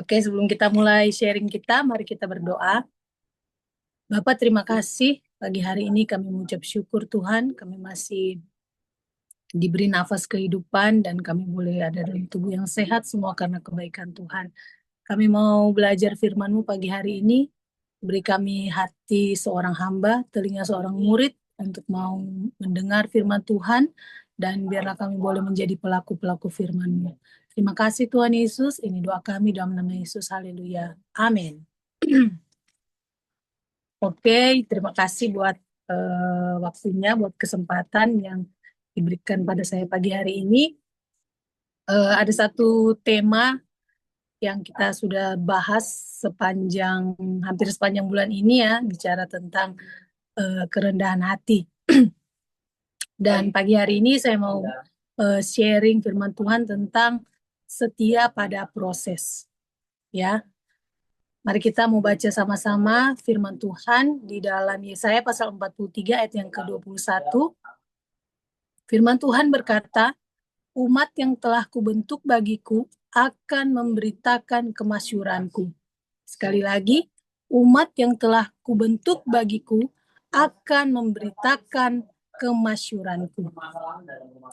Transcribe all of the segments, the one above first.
Oke, sebelum kita mulai sharing kita, mari kita berdoa. Bapak, terima kasih pagi hari ini kami mengucap syukur Tuhan, kami masih diberi nafas kehidupan dan kami boleh ada dalam tubuh yang sehat semua karena kebaikan Tuhan. Kami mau belajar firman-Mu pagi hari ini, beri kami hati seorang hamba, telinga seorang murid untuk mau mendengar firman Tuhan dan biarlah kami boleh menjadi pelaku-pelaku firman-Mu. Terima kasih Tuhan Yesus, ini doa kami dalam nama Yesus, haleluya, amin. Oke, terima kasih buat waktunya, buat kesempatan yang diberikan pada saya pagi hari ini. Ada satu tema yang kita sudah bahas hampir sepanjang bulan ini ya, bicara tentang kerendahan hati. Dan pagi hari ini saya mau sharing firman Tuhan tentang setia pada proses. Ya, mari kita mau baca sama-sama firman Tuhan di dalam Yesaya pasal 43 ayat yang ke-21. Firman Tuhan berkata, umat yang telah kubentuk bagiku akan memberitakan kemasyuranku. Sekali lagi, umat yang telah kubentuk bagiku akan memberitakan kemasyuranku.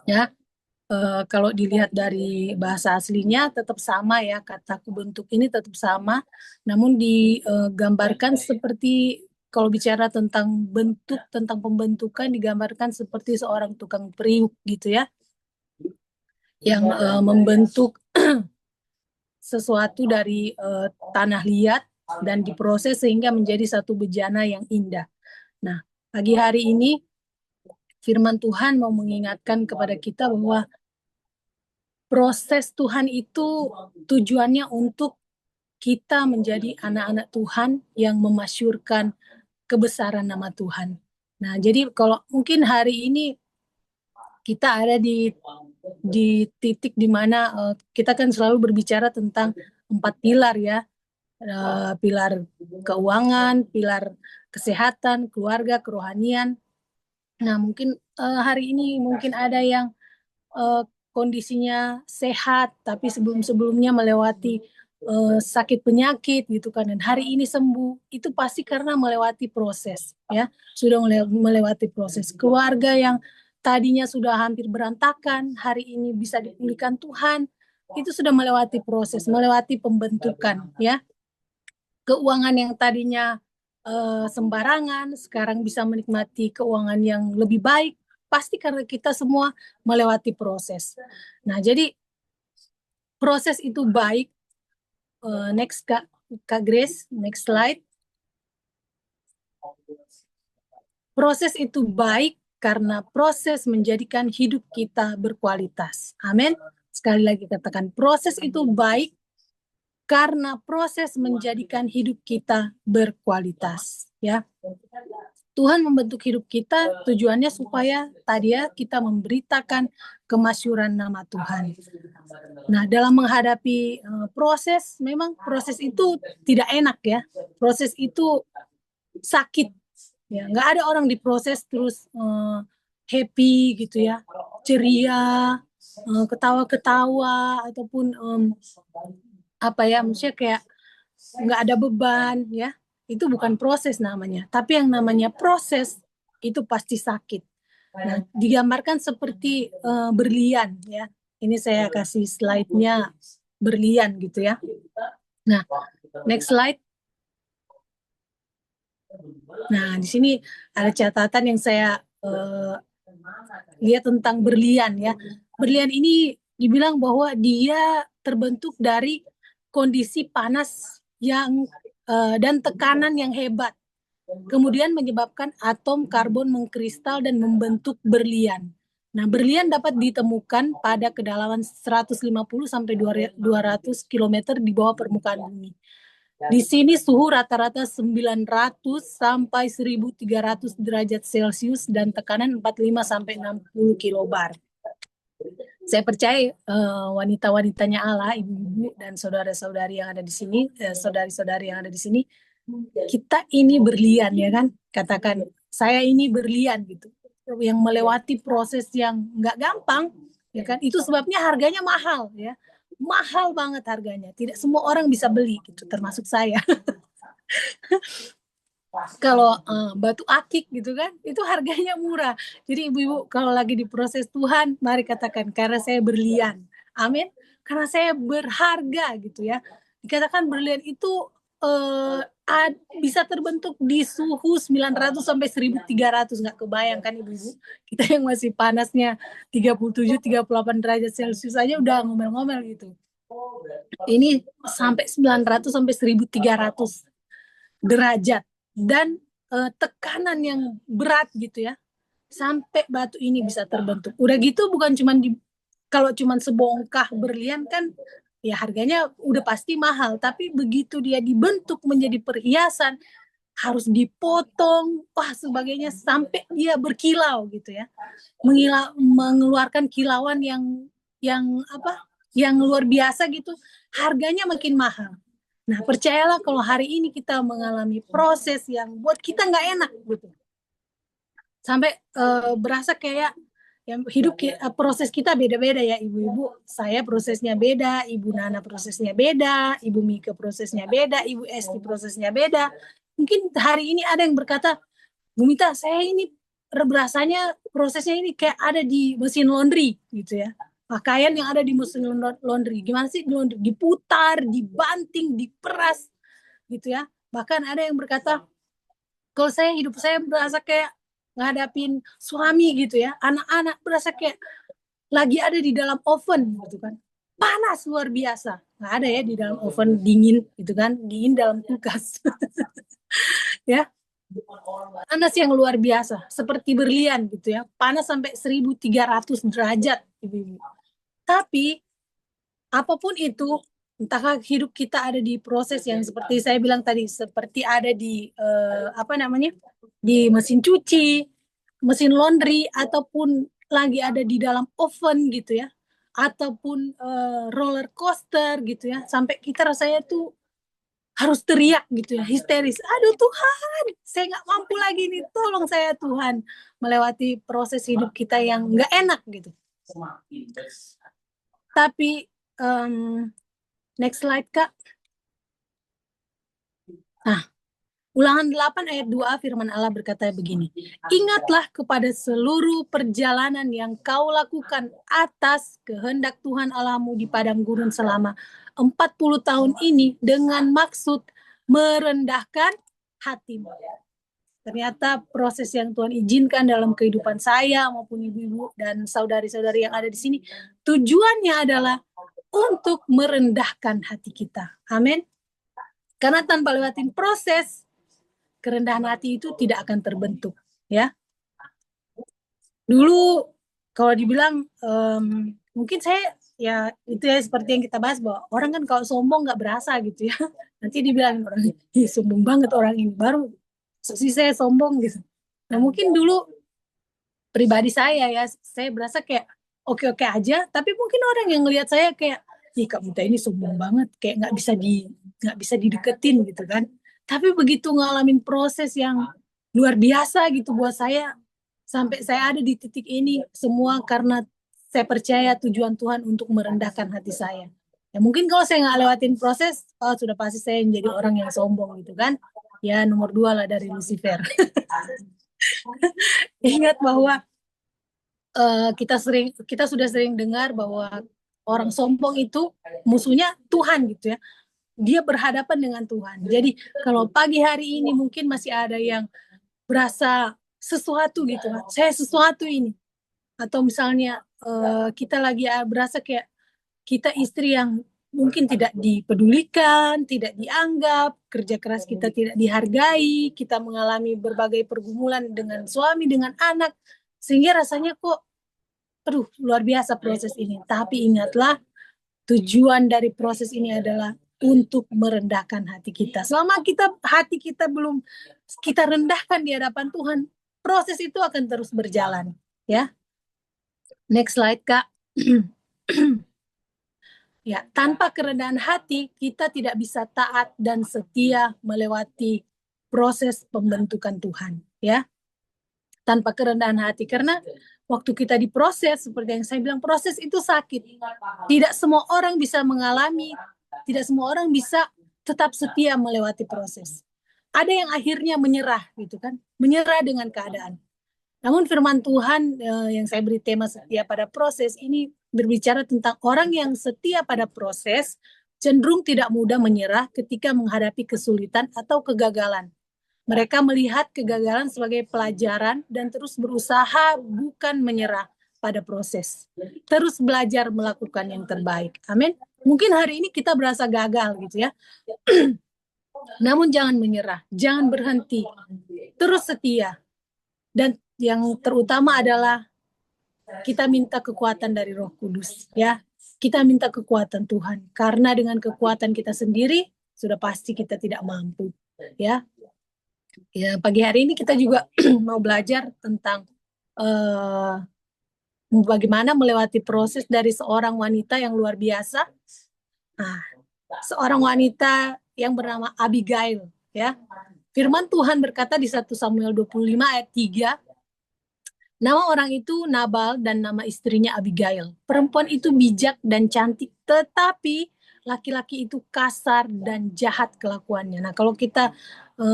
Ya, kalau dilihat dari bahasa aslinya tetap sama ya, kata kubentuk ini tetap sama, namun digambarkan seperti kalau bicara tentang bentuk, tentang pembentukan digambarkan seperti seorang tukang periuk gitu ya, yang membentuk sesuatu dari tanah liat dan diproses sehingga menjadi satu bejana yang indah. Nah, pagi hari ini firman Tuhan mau mengingatkan kepada kita bahwa proses Tuhan itu tujuannya untuk kita menjadi anak-anak Tuhan yang memasyurkan kebesaran nama Tuhan. Nah, jadi kalau mungkin hari ini kita ada di titik di mana kita kan selalu berbicara tentang 4 pilar ya. Pilar keuangan, pilar kesehatan, keluarga, kerohanian. Nah, mungkin hari ini mungkin ada yang kondisinya sehat, tapi sebelum-sebelumnya melewati sakit penyakit gitu kan, dan hari ini sembuh, itu pasti karena melewati proses ya, sudah melewati proses. Keluarga yang tadinya sudah hampir berantakan, hari ini bisa dipulihkan Tuhan, itu sudah melewati proses, melewati pembentukan ya. Keuangan yang tadinya sembarangan, sekarang bisa menikmati keuangan yang lebih baik, pasti karena kita semua melewati proses. Nah, jadi proses itu baik. Next Kak Grace, next slide. Proses itu baik karena proses menjadikan hidup kita berkualitas. Amin. Sekali lagi katakan, proses itu baik karena proses menjadikan hidup kita berkualitas, ya. Tuhan membentuk hidup kita tujuannya supaya tadi ya kita memberitakan kemasyuran nama Tuhan. Nah, dalam menghadapi proses, memang proses itu tidak enak ya. Proses itu sakit. Ya, nggak ada orang diproses terus happy gitu ya, ceria, ketawa-ketawa ataupun apa ya, maksudnya kayak nggak ada beban ya, itu bukan proses namanya, tapi yang namanya proses itu pasti sakit. Nah, digambarkan seperti berlian ya, ini saya kasih slide-nya berlian gitu ya. Nah, next slide. Nah, di sini ada catatan yang saya lihat tentang berlian ya. Berlian ini dibilang bahwa dia terbentuk dari kondisi panas yang dan tekanan yang hebat. Kemudian menyebabkan atom karbon mengkristal dan membentuk berlian. Nah, berlian dapat ditemukan pada kedalaman 150 sampai 200 km di bawah permukaan bumi. Di sini suhu rata-rata 900 sampai 1300 derajat Celcius dan tekanan 45 sampai 60 kilobar. Saya percaya wanita-wanitanya Allah, ibu-ibu dan saudara-saudari yang ada di sini, saudari-saudari yang ada di sini, kita ini berlian ya kan, katakan saya ini berlian gitu, yang melewati proses yang nggak gampang ya kan, itu sebabnya harganya mahal ya. mahal banget harganya. Tidak semua orang bisa beli gitu, termasuk saya. Kalau batu akik gitu kan, itu harganya murah. Jadi ibu-ibu kalau lagi diproses Tuhan, mari katakan karena saya berlian. Amin. Karena saya berharga gitu ya. Dikatakan berlian itu bisa terbentuk di suhu 900 sampai 1300, nggak kebayang kan ibu-ibu. Kita yang masih panasnya 37-38 derajat Celcius aja udah ngomel-ngomel gitu. Ini sampai 900 sampai 1300 derajat dan tekanan yang berat gitu ya, sampai batu ini bisa terbentuk. Udah gitu bukan cuman kalau cuman sebongkah berlian kan ya harganya udah pasti mahal, tapi begitu dia dibentuk menjadi perhiasan harus dipotong, wah sebagainya sampai dia berkilau gitu ya, mengeluarkan kilauan yang apa, yang luar biasa gitu, harganya makin mahal. Nah, percayalah kalau hari ini kita mengalami proses yang buat kita nggak enak gitu. Sampai berasa kayak yang hidup proses kita beda-beda ya ibu-ibu. Saya prosesnya beda, Ibu Nana prosesnya beda, Ibu Mika prosesnya beda, Ibu Esti prosesnya beda. Mungkin hari ini ada yang berkata, Bu Mita, saya ini berasanya prosesnya ini kayak ada di mesin laundry gitu ya. Pakaian yang ada di mesin laundry. Gimana sih laundry? Diputar, dibanting, diperas gitu ya. Bahkan ada yang berkata, kalau saya hidup saya berasa kayak ngadapin suami gitu ya. Anak-anak berasa kayak lagi ada di dalam oven gitu kan. Panas luar biasa. Nggak ada ya di dalam oven dingin gitu kan. Dingin dalam kulkas. Ya, panas yang luar biasa, seperti berlian gitu ya, panas sampai 1300 derajat, ibu-ibu. Tapi apapun itu, entahkah hidup kita ada di proses yang seperti saya bilang tadi, seperti ada di apa namanya, di mesin cuci, mesin laundry, ataupun lagi ada di dalam oven gitu ya, ataupun roller coaster gitu ya, sampai kita rasanya tuh harus teriak gitu ya, histeris. Aduh Tuhan, saya nggak mampu lagi nih, tolong saya Tuhan, melewati proses hidup kita yang nggak enak gitu. Tapi next slide Kak. Nah, Ulangan 8 ayat 2 firman Allah berkata begini, ingatlah kepada seluruh perjalanan yang kau lakukan atas kehendak Tuhan Allahmu di padang gurun selama 40 tahun ini dengan maksud merendahkan hatimu. Ternyata proses yang Tuhan izinkan dalam kehidupan saya maupun ibu-ibu dan saudari-saudari yang ada di sini, tujuannya adalah untuk merendahkan hati kita. Amin. Karena tanpa lewatin proses, kerendahan hati itu tidak akan terbentuk, ya. Dulu kalau dibilang mungkin saya ya itu ya seperti yang kita bahas bahwa orang kan kalau sombong nggak berasa gitu ya. Nanti dibilang orang ini sombong banget orang ini, baru sih saya sombong gitu. Nah mungkin dulu pribadi saya ya, saya berasa kayak oke-oke aja, tapi mungkin orang yang ngelihat saya kayak, ih Kak Mita ini sombong banget, kayak nggak bisa dideketin gitu kan. Tapi begitu ngalamin proses yang luar biasa gitu buat saya, sampai saya ada di titik ini, semua karena saya percaya tujuan Tuhan untuk merendahkan hati saya. Ya mungkin kalau saya nggak lewatin proses, oh, sudah pasti saya menjadi orang yang sombong gitu kan. Ya nomor 2 lah dari Lucifer. Ingat bahwa kita sudah sering dengar bahwa orang sombong itu musuhnya Tuhan gitu ya. Dia berhadapan dengan Tuhan. Jadi kalau pagi hari ini mungkin masih ada yang berasa sesuatu gitu kan. Saya sesuatu ini. Atau misalnya kita lagi berasa kayak kita istri yang mungkin tidak dipedulikan, tidak dianggap, kerja keras kita tidak dihargai, kita mengalami berbagai pergumulan dengan suami, dengan anak, sehingga rasanya kok aduh luar biasa proses ini. Tapi ingatlah tujuan dari proses ini adalah untuk merendahkan hati kita. Selama hati kita belum kita rendahkan di hadapan Tuhan, proses itu akan terus berjalan, ya. Next slide, Kak. Ya, tanpa kerendahan hati kita tidak bisa taat dan setia melewati proses pembentukan Tuhan, ya. Tanpa kerendahan hati, karena waktu kita diproses, seperti yang saya bilang, proses itu sakit. Tidak semua orang bisa mengalami, tidak semua orang bisa tetap setia melewati proses. Ada yang akhirnya menyerah gitu kan, menyerah dengan keadaan. Namun firman Tuhan yang saya beri tema setia pada proses ini berbicara tentang orang yang setia pada proses cenderung tidak mudah menyerah ketika menghadapi kesulitan atau kegagalan. Mereka melihat kegagalan sebagai pelajaran dan terus berusaha bukan menyerah pada proses. Terus belajar melakukan yang terbaik. Amin. Mungkin hari ini kita berasa gagal gitu ya. Namun jangan menyerah, jangan berhenti. Terus setia. Dan yang terutama adalah kita minta kekuatan dari Roh Kudus ya. Kita minta kekuatan Tuhan karena dengan kekuatan kita sendiri sudah pasti kita tidak mampu ya. Ya, pagi hari ini kita juga mau belajar tentang bagaimana melewati proses dari seorang wanita yang luar biasa. Nah, seorang wanita yang bernama Abigail ya. Firman Tuhan berkata di 1 Samuel 25 ayat 3, nama orang itu Nabal dan nama istrinya Abigail. Perempuan itu bijak dan cantik, tetapi laki-laki itu kasar dan jahat kelakuannya. Nah, kalau kita,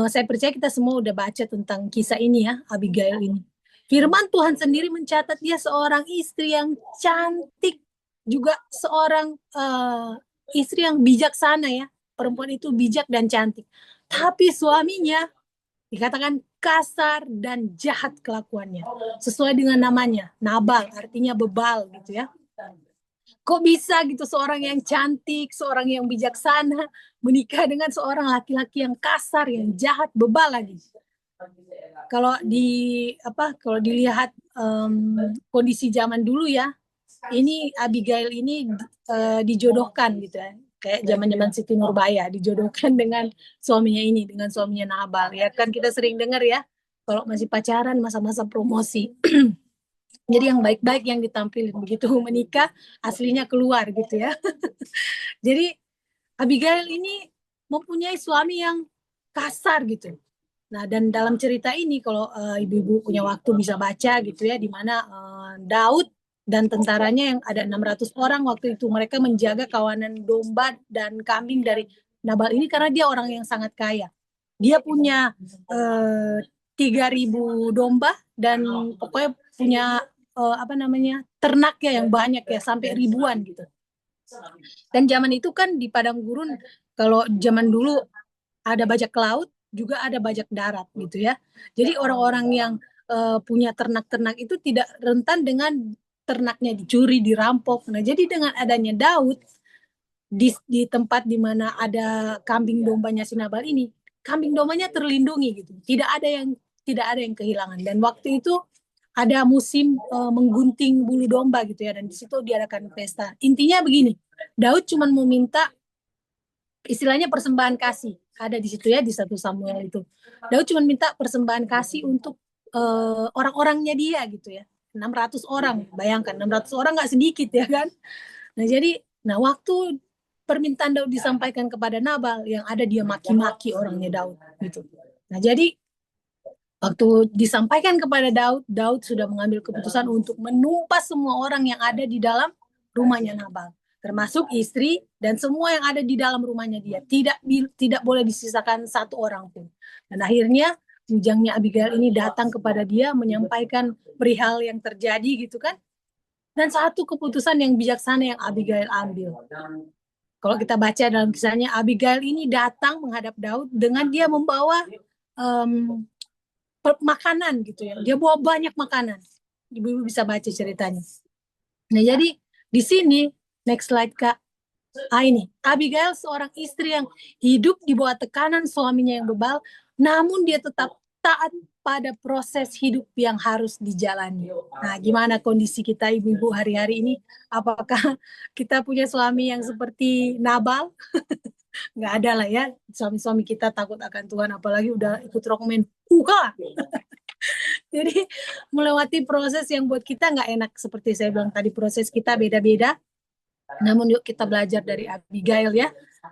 saya percaya kita semua udah baca tentang kisah ini ya, Abigail ini. Firman Tuhan sendiri mencatat dia seorang istri yang cantik, juga seorang istri yang bijaksana ya. Perempuan itu bijak dan cantik. Tapi suaminya dikatakan kasar dan jahat kelakuannya. Sesuai dengan namanya, Nabal, artinya bebal gitu ya. Kok bisa gitu seorang yang cantik, seorang yang bijaksana menikah dengan seorang laki-laki yang kasar, yang jahat, bebal lagi. Kalau dilihat kondisi zaman dulu ya, ini Abigail ini dijodohkan gitu ya, kayak zaman-zaman Siti Nurbaya dijodohkan dengan suaminya ini, dengan suaminya Nabal ya kan, kita sering dengar ya kalau masih pacaran masa-masa promosi. Jadi yang baik-baik yang ditampilin, begitu menikah aslinya keluar gitu ya. Jadi Abigail ini mempunyai suami yang kasar gitu. Nah, dan dalam cerita ini kalau ibu-ibu punya waktu bisa baca gitu ya, di mana Daud dan tentaranya yang ada 600 orang waktu itu mereka menjaga kawanan domba dan kambing dari Nabal ini karena dia orang yang sangat kaya. Dia punya 3.000 domba dan pokoknya punya ternak ya yang banyak ya sampai ribuan gitu. Dan zaman itu kan di padang gurun, kalau zaman dulu ada bajak laut, juga ada bajak darat gitu ya. Jadi orang-orang yang punya ternak-ternak itu tidak rentan dengan ternaknya dicuri, dirampok. Nah, jadi dengan adanya Daud di tempat di mana ada kambing dombanya si Nabal ini, kambing dombanya terlindungi gitu. Tidak ada yang kehilangan. Dan waktu itu ada musim menggunting bulu domba gitu ya, dan di situ diadakan pesta. Intinya begini, Daud cuma meminta istilahnya persembahan kasih, ada di situ ya di 1 Samuel itu. Daud cuma minta persembahan kasih untuk orang-orangnya dia gitu ya. 600 orang, bayangkan 600 orang nggak sedikit ya kan. Nah waktu permintaan Daud disampaikan kepada Nabal, yang ada dia maki-maki orangnya Daud gitu. Nah jadi waktu disampaikan kepada Daud, Daud sudah mengambil keputusan untuk menumpas semua orang yang ada di dalam rumahnya Nabal, termasuk istri dan semua yang ada di dalam rumahnya dia. Tidak boleh disisakan satu orang pun. Dan akhirnya bujangnya Abigail ini datang kepada dia menyampaikan perihal yang terjadi gitu kan. Dan satu keputusan yang bijaksana yang Abigail ambil. Kalau kita baca dalam kisahnya, Abigail ini datang menghadap Daud dengan dia membawa makanan gitu ya. Dia bawa banyak makanan. Ibu-ibu bisa baca ceritanya. Nah, jadi di sini next slide Kak. Ini Abigail seorang istri yang hidup di bawah tekanan suaminya yang bebal, namun dia tetap taat pada proses hidup yang harus dijalani. Nah, gimana kondisi kita ibu-ibu hari-hari ini? Apakah kita punya suami yang seperti Nabal? Nggak ada lah ya, suami-suami kita takut akan Tuhan, apalagi udah ikut Rockman. Jadi melewati proses yang buat kita nggak enak, seperti saya bilang tadi, proses kita beda-beda. Namun yuk kita belajar dari Abigail ya.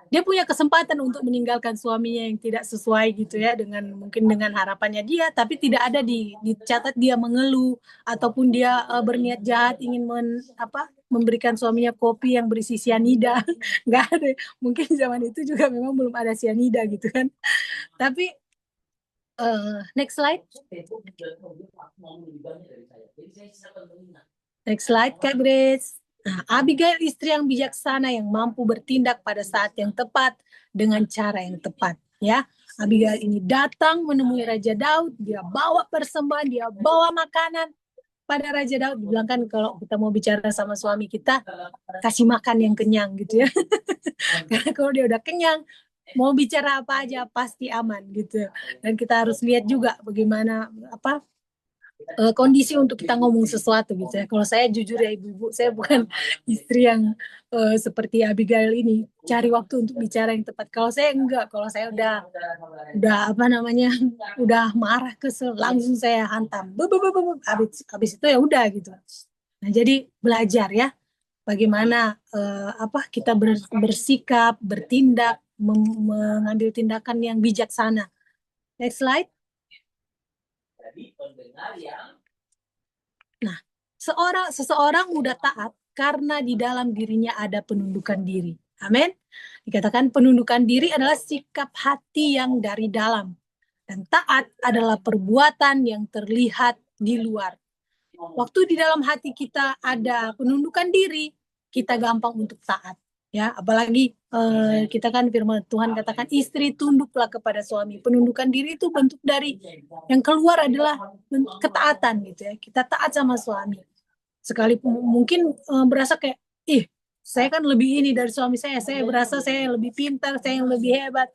dia punya kesempatan untuk meninggalkan suaminya yang tidak sesuai gitu ya, dengan mungkin dengan harapannya dia, tapi tidak ada dicatat dia mengeluh ataupun dia berniat jahat ingin memberikan suaminya kopi yang berisi sianida. Nggak ada, mungkin zaman itu juga memang belum ada sianida gitu kan. Tapi next slide. Next slide, Kak Grace. Nah, Abigail istri yang bijaksana yang mampu bertindak pada saat yang tepat dengan cara yang tepat. Ya, Abigail ini datang menemui Raja Daud, dia bawa persembahan, dia bawa makanan pada Raja Daud. Dibilang kan kalau kita mau bicara sama suami kita, kasih makan yang kenyang gitu ya. Karena kalau dia udah kenyang, mau bicara apa aja pasti aman gitu. Dan kita harus lihat juga bagaimana kondisi untuk kita ngomong sesuatu gitu ya. Kalau saya jujur ya ibu-ibu, saya bukan istri yang seperti Abigail ini cari waktu untuk bicara yang tepat. Kalau saya enggak, kalau saya udah udah marah kesel, langsung saya hantam. Habis itu ya udah gitu. Nah, jadi belajar ya bagaimana kita bersikap, bertindak, mengambil tindakan yang bijaksana. Next slide. Nah, seseorang mudah taat karena di dalam dirinya ada penundukan diri. Amin. Dikatakan penundukan diri adalah sikap hati yang dari dalam. Dan taat adalah perbuatan yang terlihat di luar. Waktu di dalam hati kita ada penundukan diri, kita gampang untuk taat. Ya, apalagi kita kan firman Tuhan katakan istri tunduklah kepada suami. Penundukan diri itu bentuk dari yang keluar adalah ketaatan gitu ya. Kita taat sama suami. Sekalipun mungkin berasa kayak saya kan lebih ini dari suami saya berasa saya lebih pintar, saya yang lebih hebat.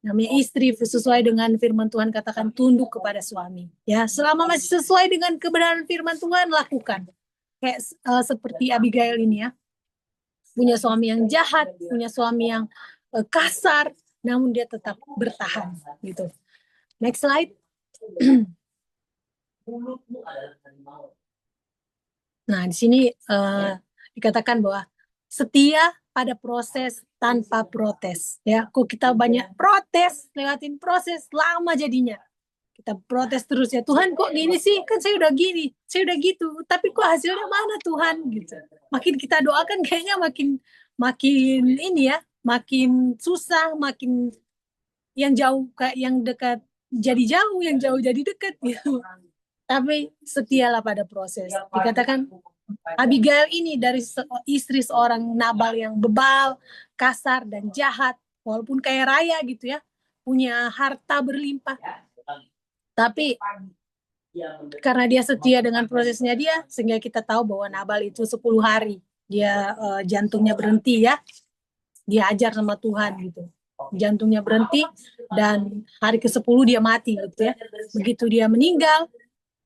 Namanya istri sesuai dengan firman Tuhan katakan tunduk kepada suami. Ya, selama masih sesuai dengan kebenaran firman Tuhan lakukan. Kayak seperti Abigail ini ya. Punya suami yang jahat, punya suami yang kasar, namun dia tetap bertahan gitu. Next slide. Nah, di sini dikatakan bahwa setia pada proses tanpa protes. Ya, kok kita banyak protes, lewatin proses lama jadinya. Kita protes terus ya, Tuhan kok gini sih, kan saya udah gini, saya udah gitu, tapi kok hasilnya mana Tuhan gitu. Makin kita doakan kayaknya makin ini ya, makin susah, makin yang jauh kayak yang dekat jadi jauh, yang jauh jadi dekat gitu. Tapi setialah pada proses. Dikatakan Abigail ini dari istri seorang Nabal yang bebal, kasar dan jahat, walaupun kaya raya gitu ya, punya harta berlimpah. Tapi karena dia setia dengan prosesnya dia, sehingga kita tahu bahwa Nabal itu 10 hari dia jantungnya berhenti ya, dia ajar sama Tuhan gitu, jantungnya berhenti dan hari ke-10 dia mati gitu ya. Begitu dia meninggal,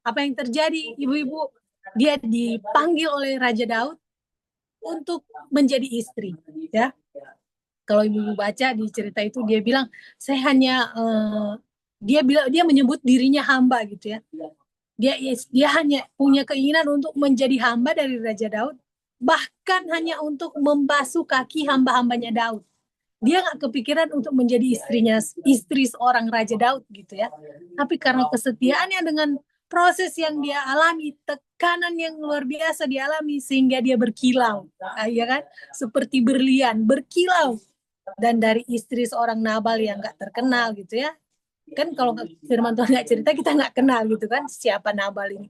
apa yang terjadi ibu-ibu? Dia dipanggil oleh Raja Daud untuk menjadi istri ya. Kalau ibu baca di cerita itu dia bilang saya hanya dia menyebut dirinya hamba gitu ya. Dia hanya punya keinginan untuk menjadi hamba dari Raja Daud, bahkan hanya untuk membasuh kaki hamba-hambanya Daud. Dia nggak kepikiran untuk menjadi istri seorang Raja Daud gitu ya. Tapi karena kesetiaannya dengan proses yang dia alami, tekanan yang luar biasa dialami sehingga dia berkilau, ya kan? Seperti berlian, berkilau. Dan dari istri seorang Nabal yang nggak terkenal gitu ya, kan kalau firman Tuhan nggak cerita kita nggak kenal gitu kan siapa Nabal ini,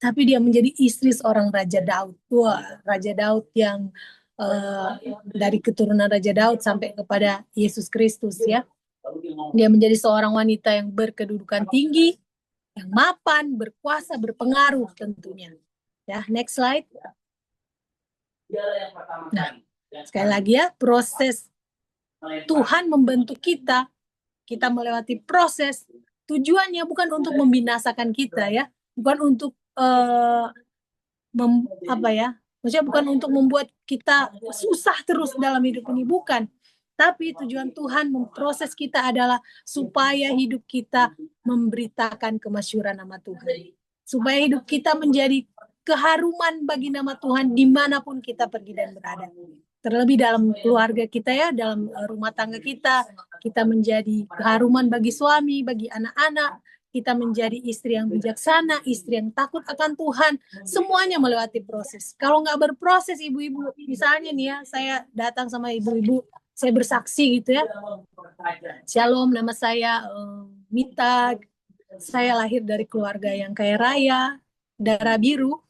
tapi dia menjadi istri seorang Raja Daud. Wah, Raja Daud yang dari keturunan Raja Daud sampai kepada Yesus Kristus ya. Dia menjadi seorang wanita yang berkedudukan tinggi, yang mapan, berkuasa, berpengaruh tentunya. Ya, next slide. Nah, sekali lagi ya, proses Tuhan membentuk kita melewati proses, tujuannya bukan untuk membinasakan kita ya, bukan untuk maksudnya bukan untuk membuat kita susah terus dalam hidup ini, bukan. Tapi tujuan Tuhan memproses kita adalah supaya hidup kita memberitakan kemasyhuran nama Tuhan. Supaya hidup kita menjadi keharuman bagi nama Tuhan dimanapun kita pergi dan berada. Terlebih dalam keluarga kita ya, dalam rumah tangga kita menjadi keharuman bagi suami, bagi anak-anak, kita menjadi istri yang bijaksana, istri yang takut akan Tuhan, semuanya melewati proses. Kalau nggak berproses ibu-ibu, misalnya nih ya, saya datang sama ibu-ibu, saya bersaksi gitu ya, Shalom, nama saya Mita, saya lahir dari keluarga yang kaya raya, darah biru,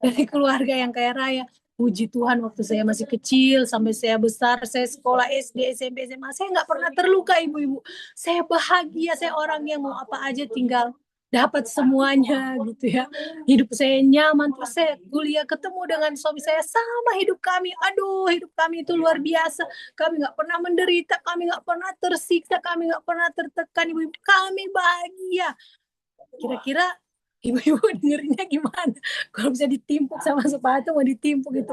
dari keluarga yang kaya raya. Puji Tuhan waktu saya masih kecil sampai saya besar, saya sekolah SD, SMP, SMA, saya nggak pernah terluka ibu-ibu. Saya bahagia, saya orang yang mau apa aja tinggal dapat semuanya gitu ya. Hidup saya nyaman, terus saya kuliah ketemu dengan suami saya sama hidup kami. Aduh, hidup kami itu luar biasa. Kami nggak pernah menderita, kami nggak pernah tersiksa, kami nggak pernah tertekan, ibu-ibu. Kami bahagia. Kira-kira ibu-ibu dengerinnya gimana? Kalau bisa ditimpuk sama sepatu mau ditimpuk gitu.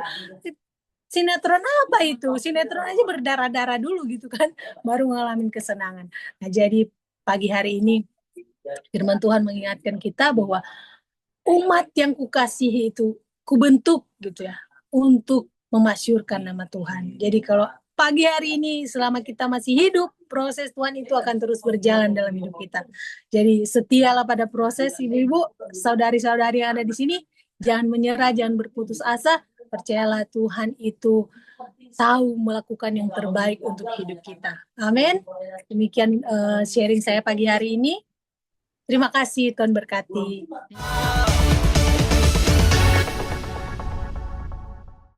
Sinetron apa itu? Sinetron aja berdarah-darah dulu gitu kan, baru ngalamin kesenangan. Nah, jadi pagi hari ini firman Tuhan mengingatkan kita bahwa umat yang kukasihi itu kubentuk gitu ya, untuk memasyurkan nama Tuhan. Jadi kalau pagi hari ini selama kita masih hidup, proses Tuhan itu akan terus berjalan dalam hidup kita. Jadi setialah pada proses, ibu-ibu, saudari-saudari yang ada di sini, jangan menyerah, jangan berputus asa, percayalah Tuhan itu tahu melakukan yang terbaik untuk hidup kita. Amin. Demikian sharing saya pagi hari ini. Terima kasih, Tuhan berkati.